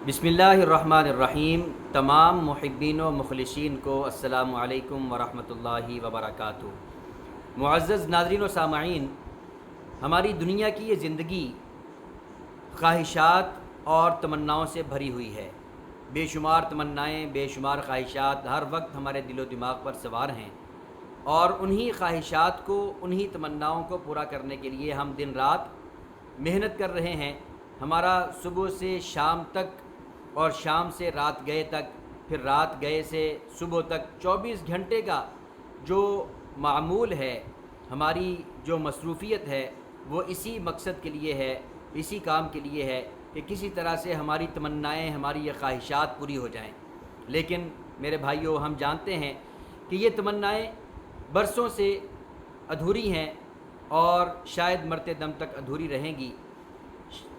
بسم اللہ الرحمن الرحیم۔ تمام محبین و مخلصین کو السلام علیکم ورحمۃ اللہ وبرکاتہ۔ معزز ناظرین و سامعین، ہماری دنیا کی یہ زندگی خواہشات اور تمناؤں سے بھری ہوئی ہے۔ بے شمار تمنائیں، بے شمار خواہشات ہر وقت ہمارے دل و دماغ پر سوار ہیں، اور انہی خواہشات کو، انہی تمناؤں کو پورا کرنے کے لیے ہم دن رات محنت کر رہے ہیں۔ ہمارا صبح سے شام تک اور شام سے رات گئے تک، پھر رات گئے سے صبح تک 24 گھنٹے کا جو معمول ہے، ہماری جو مصروفیت ہے، وہ اسی مقصد کے لیے ہے، اسی کام کے لیے ہے کہ کسی طرح سے ہماری تمنائیں، ہماری یہ خواہشات پوری ہو جائیں۔ لیکن میرے بھائیوں، ہم جانتے ہیں کہ یہ تمنائیں برسوں سے ادھوری ہیں اور شاید مرتے دم تک ادھوری رہیں گی،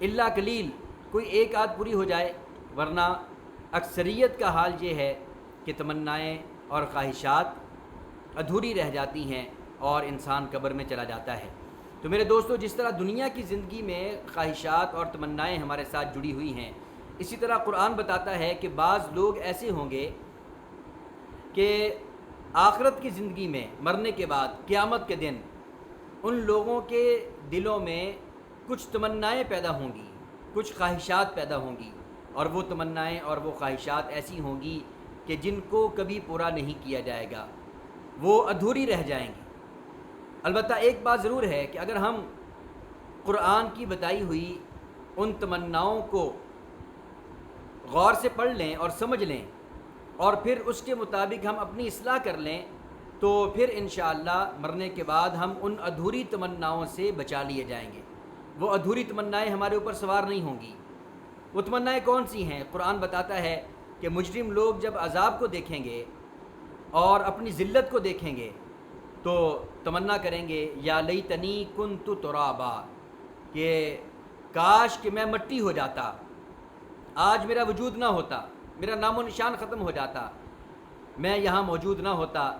الا قلیل کوئی ایک آدھ پوری ہو جائے، ورنہ اکثریت کا حال یہ ہے کہ تمنائیں اور خواہشات ادھوری رہ جاتی ہیں اور انسان قبر میں چلا جاتا ہے۔ تو میرے دوستو، جس طرح دنیا کی زندگی میں خواہشات اور تمنائیں ہمارے ساتھ جڑی ہوئی ہیں، اسی طرح قرآن بتاتا ہے کہ بعض لوگ ایسے ہوں گے کہ آخرت کی زندگی میں، مرنے کے بعد، قیامت کے دن، ان لوگوں کے دلوں میں کچھ تمنائیں پیدا ہوں گی، کچھ خواہشات پیدا ہوں گی، اور وہ تمنائیں اور وہ خواہشات ایسی ہوں گی کہ جن کو کبھی پورا نہیں کیا جائے گا، وہ ادھوری رہ جائیں گی۔ البتہ ایک بات ضرور ہے کہ اگر ہم قرآن کی بتائی ہوئی ان تمناؤں کو غور سے پڑھ لیں اور سمجھ لیں، اور پھر اس کے مطابق ہم اپنی اصلاح کر لیں، تو پھر انشاءاللہ مرنے کے بعد ہم ان ادھوری تمناؤں سے بچا لیے جائیں گے۔ وہ ادھوری تمنائیں ہمارے اوپر سوار نہیں ہوں گی۔ وہ تمنائیں کون سی ہیں؟ قرآن بتاتا ہے کہ مجرم لوگ جب عذاب کو دیکھیں گے اور اپنی ذلت کو دیکھیں گے تو تمنا کریں گے، یا لیتنی کنت ترابا، کہ کاش کہ میں مٹی ہو جاتا، آج میرا وجود نہ ہوتا، میرا نام و نشان ختم ہو جاتا، میں یہاں موجود نہ ہوتا،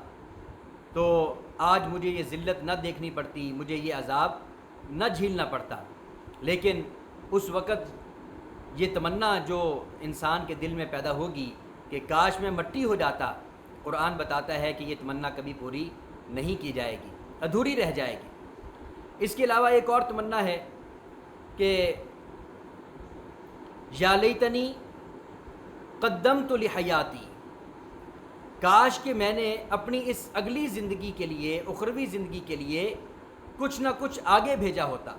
تو آج مجھے یہ ذلت نہ دیکھنی پڑتی، مجھے یہ عذاب نہ جھیلنا پڑتا۔ لیکن اس وقت یہ تمنا جو انسان کے دل میں پیدا ہوگی کہ کاش میں مٹی ہو جاتا، قرآن بتاتا ہے کہ یہ تمنا کبھی پوری نہیں کی جائے گی، ادھوری رہ جائے گی۔ اس کے علاوہ ایک اور تمنا ہے کہ یا لیتنی قدمت لحیاتی، کاش کہ میں نے اپنی اس اگلی زندگی کے لیے، اخروی زندگی کے لیے کچھ نہ کچھ آگے بھیجا ہوتا۔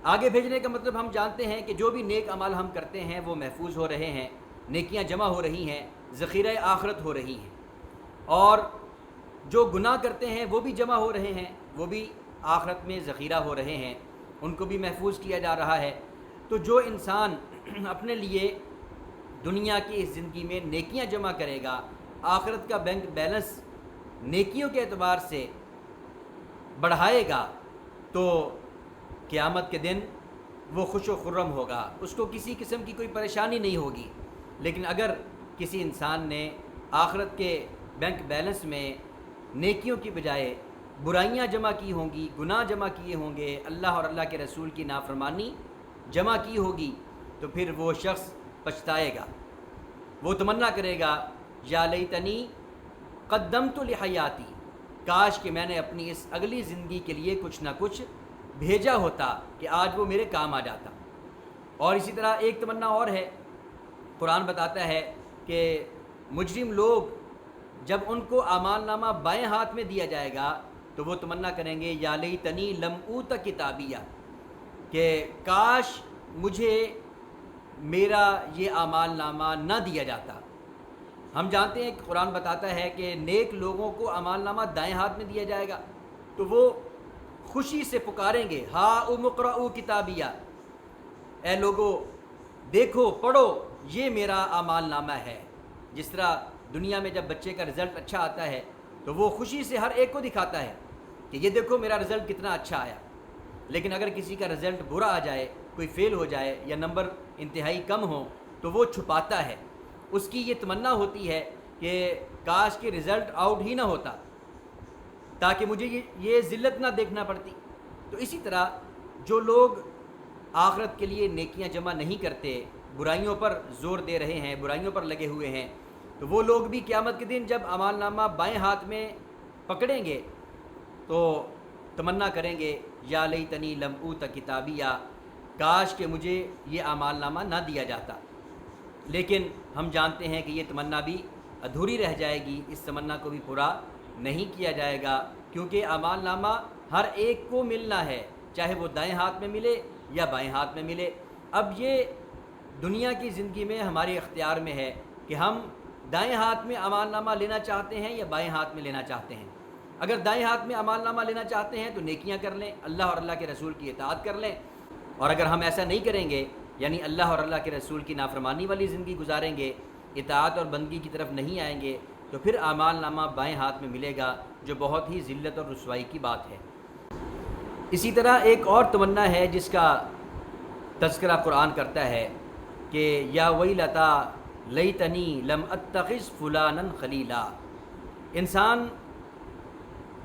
آگے بھیجنے کا مطلب ہم جانتے ہیں کہ جو بھی نیک عمل ہم کرتے ہیں وہ محفوظ ہو رہے ہیں، نیکیاں جمع ہو رہی ہیں، ذخیرہ آخرت ہو رہی ہیں، اور جو گناہ کرتے ہیں وہ بھی جمع ہو رہے ہیں، وہ بھی آخرت میں ذخیرہ ہو رہے ہیں، ان کو بھی محفوظ کیا جا رہا ہے۔ تو جو انسان اپنے لیے دنیا کی اس زندگی میں نیکیاں جمع کرے گا، آخرت کا بینک بیلنس نیکیوں کے اعتبار سے بڑھائے گا، تو قیامت کے دن وہ خوش و خرم ہوگا، اس کو کسی قسم کی کوئی پریشانی نہیں ہوگی۔ لیکن اگر کسی انسان نے آخرت کے بینک بیلنس میں نیکیوں کی بجائے برائیاں جمع کی ہوں گی، گناہ جمع کیے ہوں گے، اللہ اور اللہ کے رسول کی نافرمانی جمع کی ہوگی، تو پھر وہ شخص پچھتائے گا، وہ تمنا کرے گا یا لیتنی قدمت لحیاتی، کاش کہ میں نے اپنی اس اگلی زندگی کے لیے کچھ نہ کچھ بھیجا ہوتا کہ آج وہ میرے کام آ جاتا۔ اور اسی طرح ایک تمنا اور ہے، قرآن بتاتا ہے کہ مجرم لوگ جب ان کو اعمال نامہ بائیں ہاتھ میں دیا جائے گا تو وہ تمنا کریں گے یا لیتنی لم اوت کتابیہ، کہ کاش مجھے میرا یہ اعمال نامہ نہ دیا جاتا۔ ہم جانتے ہیں کہ قرآن بتاتا ہے کہ نیک لوگوں کو اعمال نامہ دائیں ہاتھ میں دیا جائے گا تو وہ خوشی سے پکاریں گے، ہا اقرؤ کتابیہ، اے لوگو دیکھو، پڑھو، یہ میرا اعمال نامہ ہے۔ جس طرح دنیا میں جب بچے کا رزلٹ اچھا آتا ہے تو وہ خوشی سے ہر ایک کو دکھاتا ہے کہ یہ دیکھو میرا رزلٹ کتنا اچھا آیا۔ لیکن اگر کسی کا رزلٹ برا آ جائے، کوئی فیل ہو جائے یا نمبر انتہائی کم ہو، تو وہ چھپاتا ہے، اس کی یہ تمنا ہوتی ہے کہ کاش کہ رزلٹ آؤٹ ہی نہ ہوتا تاکہ مجھے یہ ذلت نہ دیکھنا پڑتی۔ تو اسی طرح جو لوگ آخرت کے لیے نیکیاں جمع نہیں کرتے، برائیوں پر زور دے رہے ہیں، برائیوں پر لگے ہوئے ہیں، تو وہ لوگ بھی قیامت کے دن جب اعمال نامہ بائیں ہاتھ میں پکڑیں گے تو تمنا کریں گے یا لیتنی لم اوت کتابیہ، کاش کہ مجھے یہ اعمال نامہ نہ دیا جاتا۔ لیکن ہم جانتے ہیں کہ یہ تمنا بھی ادھوری رہ جائے گی، اس تمنا کو بھی پورا نہیں کیا جائے گا، کیونکہ اعمال نامہ ہر ایک کو ملنا ہے، چاہے وہ دائیں ہاتھ میں ملے یا بائیں ہاتھ میں ملے۔ اب یہ دنیا کی زندگی میں ہمارے اختیار میں ہے کہ ہم دائیں ہاتھ میں اعمال نامہ لینا چاہتے ہیں یا بائیں ہاتھ میں لینا چاہتے ہیں۔ اگر دائیں ہاتھ میں اعمال نامہ لینا چاہتے ہیں تو نیکیاں کر لیں، اللہ اور اللہ کے رسول کی اطاعت کر لیں، اور اگر ہم ایسا نہیں کریں گے، یعنی اللہ اور اللہ کے رسول کی نافرمانی والی زندگی گزاریں گے، اطاعت اور بندگی کی طرف نہیں آئیں گے، تو پھر اعمال نامہ بائیں ہاتھ میں ملے گا، جو بہت ہی ذلت اور رسوائی کی بات ہے۔ اسی طرح ایک اور تمنا ہے جس کا تذکرہ قرآن کرتا ہے کہ یا ویلتا لیتنی لم اتخذ فلانا خلیلا۔ انسان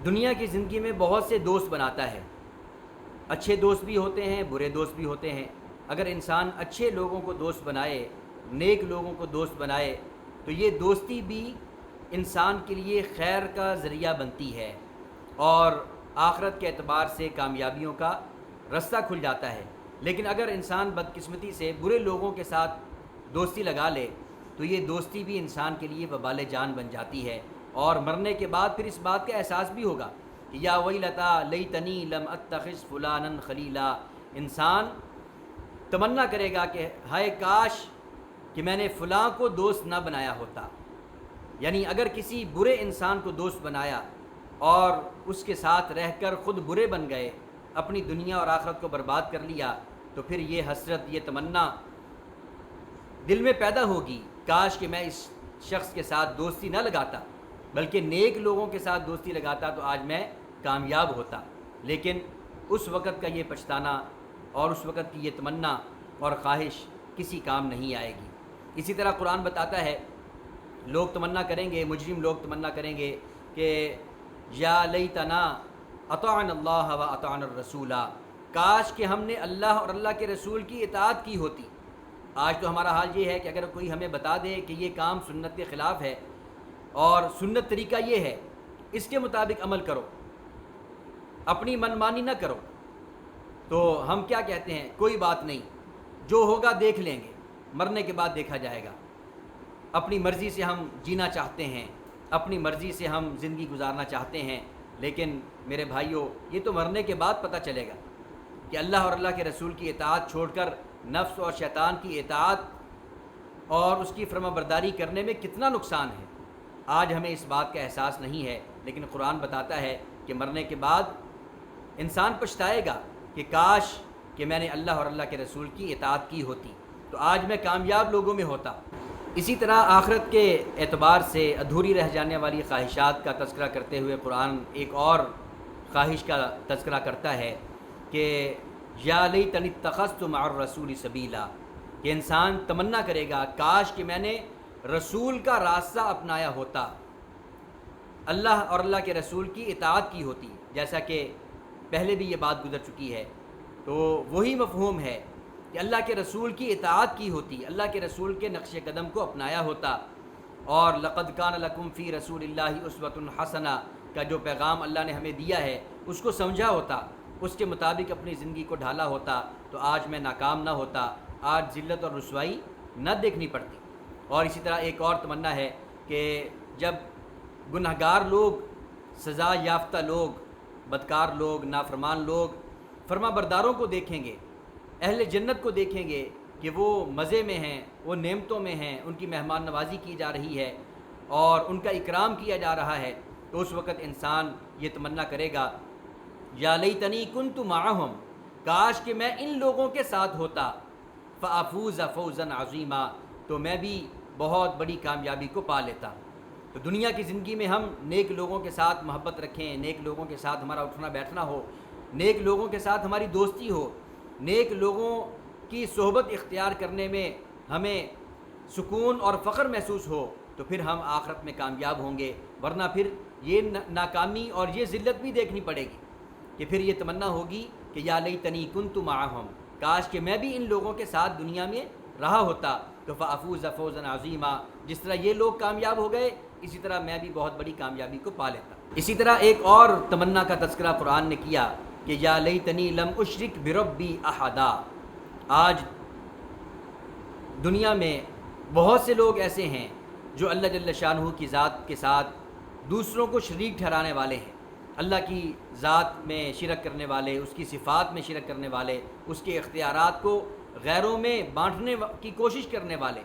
دنیا کی زندگی میں بہت سے دوست بناتا ہے، اچھے دوست بھی ہوتے ہیں، برے دوست بھی ہوتے ہیں۔ اگر انسان اچھے لوگوں کو دوست بنائے، نیک لوگوں کو دوست بنائے، تو یہ دوستی بھی انسان کے لیے خیر کا ذریعہ بنتی ہے اور آخرت کے اعتبار سے کامیابیوں کا رستہ کھل جاتا ہے۔ لیکن اگر انسان بدقسمتی سے برے لوگوں کے ساتھ دوستی لگا لے تو یہ دوستی بھی انسان کے لیے وبال جان بن جاتی ہے، اور مرنے کے بعد پھر اس بات کا احساس بھی ہوگا کہ یا ویلتا لیتنی لم اتخذ فلانا خلیلا۔ انسان تمنا کرے گا کہ ہائے کاش کہ میں نے فلاں کو دوست نہ بنایا ہوتا، یعنی اگر کسی برے انسان کو دوست بنایا اور اس کے ساتھ رہ کر خود برے بن گئے، اپنی دنیا اور آخرت کو برباد کر لیا، تو پھر یہ حسرت، یہ تمنا دل میں پیدا ہوگی، کاش کہ میں اس شخص کے ساتھ دوستی نہ لگاتا، بلکہ نیک لوگوں کے ساتھ دوستی لگاتا تو آج میں کامیاب ہوتا۔ لیکن اس وقت کا یہ پچھتانا اور اس وقت کی یہ تمنا اور خواہش کسی کام نہیں آئے گی۔ اسی طرح قرآن بتاتا ہے لوگ تمنا کریں گے، مجرم لوگ تمنا کریں گے کہ یا لیتنا اطعنا اللہ و اطعنا الرسول، کاش کہ ہم نے اللہ اور اللہ کے رسول کی اطاعت کی ہوتی۔ آج تو ہمارا حال یہ ہے کہ اگر کوئی ہمیں بتا دے کہ یہ کام سنت کے خلاف ہے اور سنت طریقہ یہ ہے، اس کے مطابق عمل کرو، اپنی من مانی نہ کرو، تو ہم کیا کہتے ہیں؟ کوئی بات نہیں، جو ہوگا دیکھ لیں گے، مرنے کے بعد دیکھا جائے گا۔ اپنی مرضی سے ہم جینا چاہتے ہیں، اپنی مرضی سے ہم زندگی گزارنا چاہتے ہیں، لیکن میرے بھائیوں یہ تو مرنے کے بعد پتہ چلے گا کہ اللہ اور اللہ کے رسول کی اطاعت چھوڑ کر نفس اور شیطان کی اطاعت اور اس کی فرما برداری کرنے میں کتنا نقصان ہے۔ آج ہمیں اس بات کا احساس نہیں ہے، لیکن قرآن بتاتا ہے کہ مرنے کے بعد انسان پچھتائے گا کہ کاش کہ میں نے اللہ اور اللہ کے رسول کی اطاعت کی ہوتی، تو آج میں کامیاب لوگوں میں ہوتا۔ اسی طرح آخرت کے اعتبار سے ادھوری رہ جانے والی خواہشات کا تذکرہ کرتے ہوئے قرآن ایک اور خواہش کا تذکرہ کرتا ہے کہ یا لیتنی اتخذت مع الرسول سبیلا، کہ انسان تمنا کرے گا کاش کہ میں نے رسول کا راستہ اپنایا ہوتا، اللہ اور اللہ کے رسول کی اطاعت کی ہوتی، جیسا کہ پہلے بھی یہ بات گزر چکی ہے۔ تو وہی مفہوم ہے کہ اللہ کے رسول کی اطاعت کی ہوتی، اللہ کے رسول کے نقش قدم کو اپنایا ہوتا، اور لقد کان لکم فی رسول اللہ اسوۃ حسنہ کا جو پیغام اللہ نے ہمیں دیا ہے اس کو سمجھا ہوتا، اس کے مطابق اپنی زندگی کو ڈھالا ہوتا، تو آج میں ناکام نہ ہوتا، آج ذلت اور رسوائی نہ دیکھنی پڑتی۔ اور اسی طرح ایک اور تمنا ہے کہ جب گنہگار لوگ، سزا یافتہ لوگ، بدکار لوگ، نافرمان لوگ فرما برداروں کو دیکھیں گے، اہل جنت کو دیکھیں گے کہ وہ مزے میں ہیں، وہ نعمتوں میں ہیں، ان کی مہمان نوازی کی جا رہی ہے اور ان کا اکرام کیا جا رہا ہے، تو اس وقت انسان یہ تمنا کرے گا یا لیتنی کنت معہم، کاش کہ میں ان لوگوں کے ساتھ ہوتا، فافوز فوزا عظیما، تو میں بھی بہت بڑی کامیابی کو پا لیتا۔ تو دنیا کی زندگی میں ہم نیک لوگوں کے ساتھ محبت رکھیں، نیک لوگوں کے ساتھ ہمارا اٹھنا بیٹھنا ہو، نیک لوگوں کے ساتھ ہماری دوستی ہو، نیک لوگوں کی صحبت اختیار کرنے میں ہمیں سکون اور فخر محسوس ہو، تو پھر ہم آخرت میں کامیاب ہوں گے، ورنہ پھر یہ ناکامی اور یہ ذلت بھی دیکھنی پڑے گی کہ پھر یہ تمنا ہوگی کہ یا لیتنی کنت معہم، کاش کہ میں بھی ان لوگوں کے ساتھ دنیا میں رہا ہوتا تو فافوز فوزا عظیما، جس طرح یہ لوگ کامیاب ہو گئے اسی طرح میں بھی بہت بڑی کامیابی کو پا لیتا۔ اسی طرح ایک اور تمنا کا تذکرہ قرآن نے کیا کہ یا لیتنی لم اشرک بربی احدا۔ آج دنیا میں بہت سے لوگ ایسے ہیں جو اللہ جل شانہ کی ذات کے ساتھ دوسروں کو شریک ٹھہرانے والے ہیں، اللہ کی ذات میں شرک کرنے والے، اس کی صفات میں شرک کرنے والے، اس کے اختیارات کو غیروں میں بانٹنے کی کوشش کرنے والے،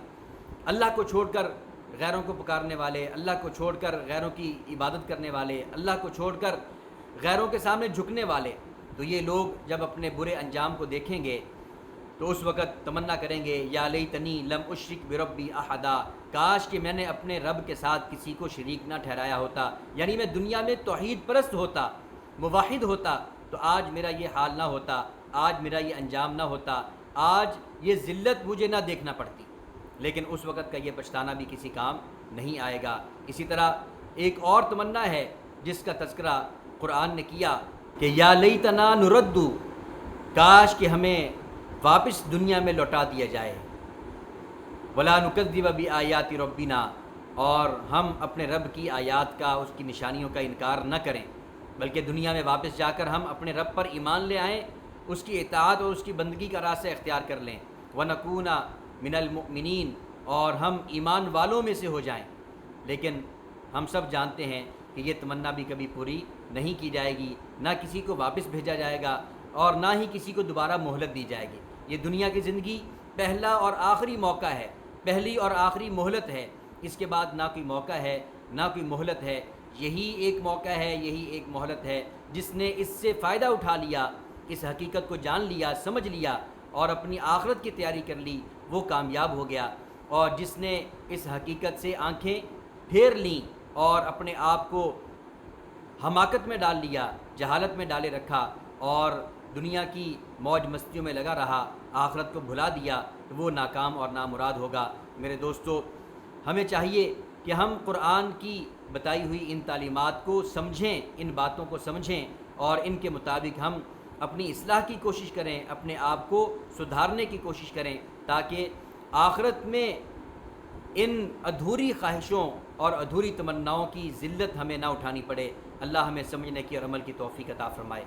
اللہ کو چھوڑ کر غیروں کو پکارنے والے، اللہ کو چھوڑ کر غیروں کی عبادت کرنے والے، اللہ کو چھوڑ کر غیروں کے سامنے جھکنے والے۔ تو یہ لوگ جب اپنے برے انجام کو دیکھیں گے تو اس وقت تمنا کریں گے یا لیتنی لم اشرک بربی احدا، کاش کہ میں نے اپنے رب کے ساتھ کسی کو شریک نہ ٹھہرایا ہوتا، یعنی میں دنیا میں توحید پرست ہوتا، موحد ہوتا تو آج میرا یہ حال نہ ہوتا، آج میرا یہ انجام نہ ہوتا، آج یہ ذلت مجھے نہ دیکھنا پڑتی۔ لیکن اس وقت کا یہ پچھتانا بھی کسی کام نہیں آئے گا۔ اسی طرح ایک اور تمنا ہے جس کا تذکرہ قرآن نے کیا کہ یا لیتنا نرد، کاش کہ ہمیں واپس دنیا میں لوٹا دیا جائے، ولا نکذب بآیات ربنا، اور ہم اپنے رب کی آیات کا، اس کی نشانیوں کا انکار نہ کریں، بلکہ دنیا میں واپس جا کر ہم اپنے رب پر ایمان لے آئیں، اس کی اطاعت اور اس کی بندگی کا راستہ اختیار کر لیں، وَنَكُونَ مِنَ الْمُؤْمِنِينَ، اور ہم ایمان والوں میں سے ہو جائیں۔ لیکن ہم سب جانتے ہیں کہ یہ تمنا بھی کبھی پوری نہیں کی جائے گی، نہ کسی کو واپس بھیجا جائے گا اور نہ ہی کسی کو دوبارہ مہلت دی جائے گی۔ یہ دنیا کی زندگی پہلا اور آخری موقع ہے، پہلی اور آخری مہلت ہے، اس کے بعد نہ کوئی موقع ہے نہ کوئی مہلت ہے۔ یہی ایک موقع ہے، یہی ایک مہلت ہے، جس نے اس سے فائدہ اٹھا لیا، اس حقیقت کو جان لیا، سمجھ لیا اور اپنی آخرت کی تیاری کر لی، وہ کامیاب ہو گیا، اور جس نے اس حقیقت سے آنکھیں پھیر لیں اور اپنے آپ کو حماقت میں ڈال لیا، جہالت میں ڈالے رکھا اور دنیا کی موج مستیوں میں لگا رہا، آخرت کو بھلا دیا، تو وہ ناکام اور نامراد ہوگا۔ میرے دوستو، ہمیں چاہیے کہ ہم قرآن کی بتائی ہوئی ان تعلیمات کو سمجھیں، ان باتوں کو سمجھیں اور ان کے مطابق ہم اپنی اصلاح کی کوشش کریں، اپنے آپ کو سدھارنے کی کوشش کریں، تاکہ آخرت میں ان ادھوری خواہشوں اور ادھوری تمناؤں کی ذلت ہمیں نہ اٹھانی پڑے۔ اللہ ہمیں سمجھنے کی اور عمل کی توفیق عطا فرمائے۔